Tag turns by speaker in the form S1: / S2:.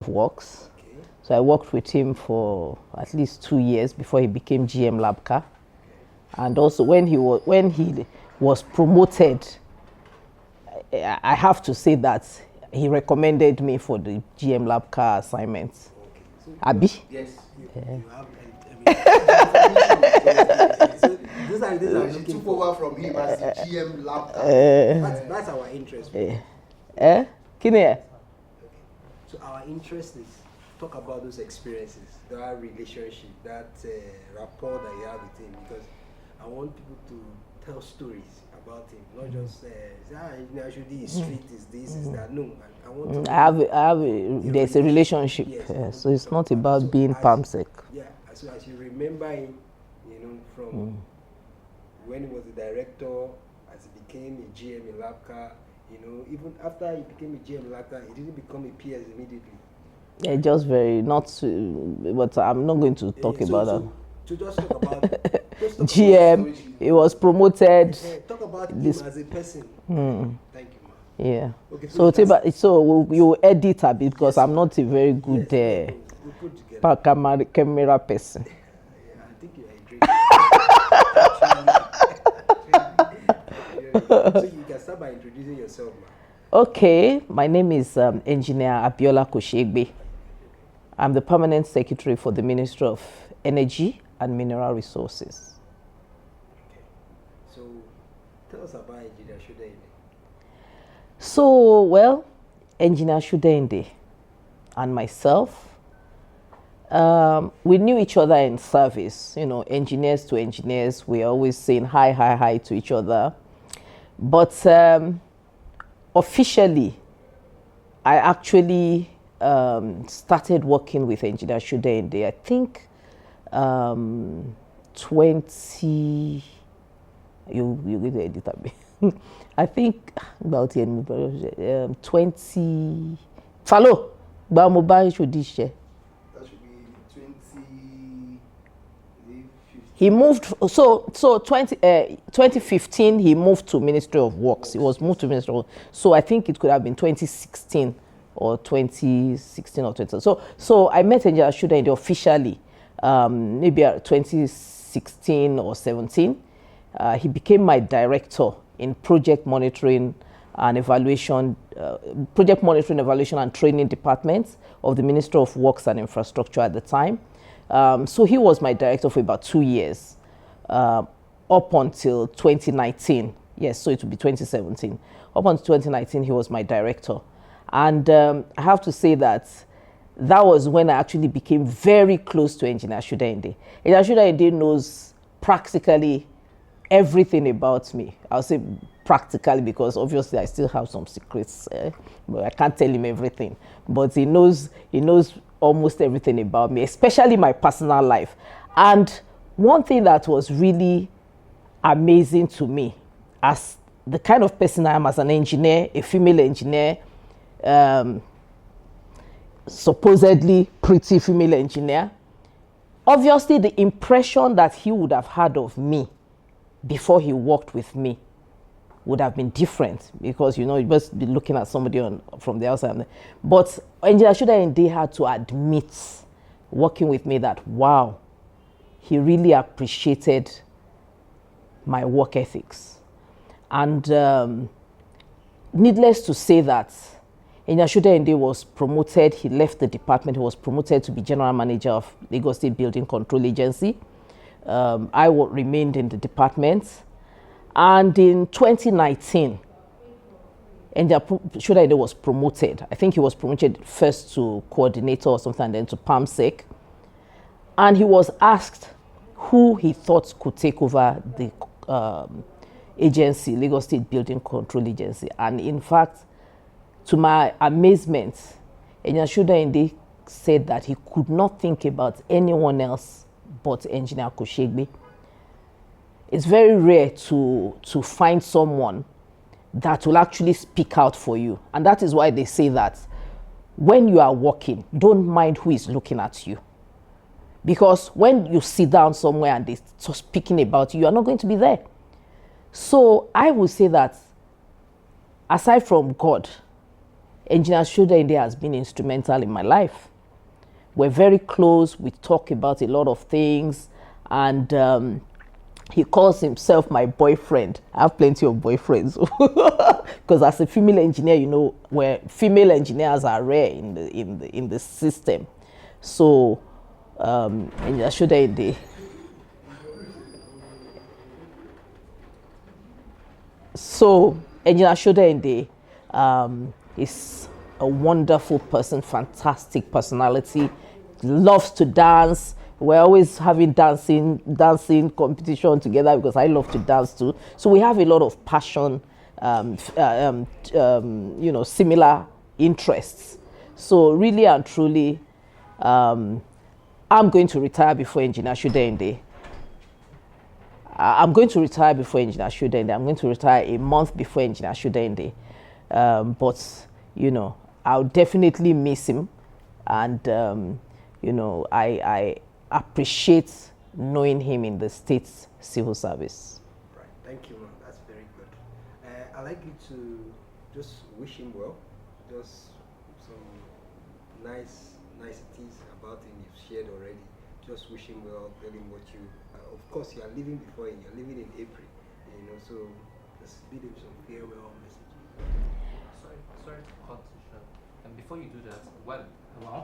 S1: Works.
S2: Okay.
S1: So I worked with him for at least 2 years before he became GM Labka. And also when he was promoted, I have to say that he recommended me for the GM Labka assignments.
S2: Okay. So
S1: Abi?
S2: yes, you have. So these are
S3: She
S2: looking
S3: took
S2: for.
S3: over from him as the GM lab.
S2: That's our interest.
S1: Kine?
S2: So our interest is talk about those experiences, that relationship, that rapport that you have with him, because I want people to tell stories about him, not just say, actually his street is this, is that. No, I want to
S1: There's a relationship.
S2: Yes,
S1: So it's not about
S2: so
S1: being palmsec.
S2: Yeah, so as you remember him, from when he was a director, as he became a GM in Labka, even after he became a GM in Labka, he didn't become a PS immediately.
S1: Yeah, just very but I'm not going to talk about that.
S2: To just talk about
S1: GM, he was promoted.
S2: Talk about him as a person. Thank you, man.
S1: Yeah.
S2: Okay,
S1: so you edit a bit because I'm not a very good
S2: we'll put together.
S1: camera person.
S2: Yeah, I think you are a great. So you can start by introducing yourself, man.
S1: Okay, my name is Engineer Abiola Kosegbe. I'm the Permanent Secretary for the Ministry of Energy and Mineral Resources.
S2: Okay. So tell us about Engineer Shudende.
S1: So, well, Engineer Shudende and myself, we knew each other in service, engineers to engineers. We're always saying hi to each other. But officially, I actually started working with Engineer Shudende, I think 20, you get the editor. I think about 20, follow,
S3: That should be 20.
S1: He moved, so 2015, he moved to Ministry of Works. He was moved to Ministry of Works. So I think it could have been 2016 or 2016 or 20. So I met Engineer Shudende officially, maybe 2016 or 17. He became my director in project monitoring and evaluation, and training departments of the Ministry of Works and Infrastructure at the time. So he was my director for about 2 years, up until 2019. Yes, so it would be 2017. Up until 2019, he was my director. And I have to say that was when I actually became very close to Engineer Shudende. Engineer Shudende knows practically everything about me. I'll say practically because obviously I still have some secrets, but I can't tell him everything. But he knows almost everything about me, especially my personal life. And one thing that was really amazing to me, as the kind of person I am as an engineer, a female engineer, supposedly pretty female engineer, obviously the impression that he would have had of me before he worked with me would have been different, because you must be looking at somebody from the outside. But Engineer Shudende had to admit, working with me, that wow, he really appreciated my work ethics. And needless to say that Engineer Shudende was promoted. He left the department. He was promoted to be general manager of Lagos State Building Control Agency. I remained in the department. And in 2019, Engineer Shudende was promoted. I think he was promoted first to coordinator or something, and then to PAMSEC. And he was asked who he thought could take over the agency, Lagos State Building Control Agency. And in fact, to my amazement, Engineer Shudende said that he could not think about anyone else but Engineer Kosegbe. It's very rare to find someone that will actually speak out for you. And that is why they say that when you are working, don't mind who is looking at you. Because when you sit down somewhere and they start speaking about you, you are not going to be there. So I would say that aside from God, Engineer Shude has been instrumental in my life. We're very close. We talk about a lot of things, and he calls himself my boyfriend. I have plenty of boyfriends because as a female engineer, you know, where female engineers are rare in the system. So Engineer Shude. So Engineer Shude is a wonderful person, fantastic personality, loves to dance. We're always having dancing competition together because I love to dance too. So we have a lot of passion, you know, similar interests. So really and truly, I'm going to retire before Engineer Shude. I'm going to retire before Engineer Shude. I'm going to retire a month before Engineer Shude. But, you know, I'll definitely miss him. And, you know, I appreciate knowing him in the state civil service.
S2: Right. Thank you, ma'am. That's very good. I'd like you to just wish him well. Just some niceties about him you've shared already. Just wish him well, tell him what you... of course, you are leaving before him. You're leaving in April. You know, so just bid him some farewell message.
S4: Sorry to cut you short. And before you do that, well, I wanted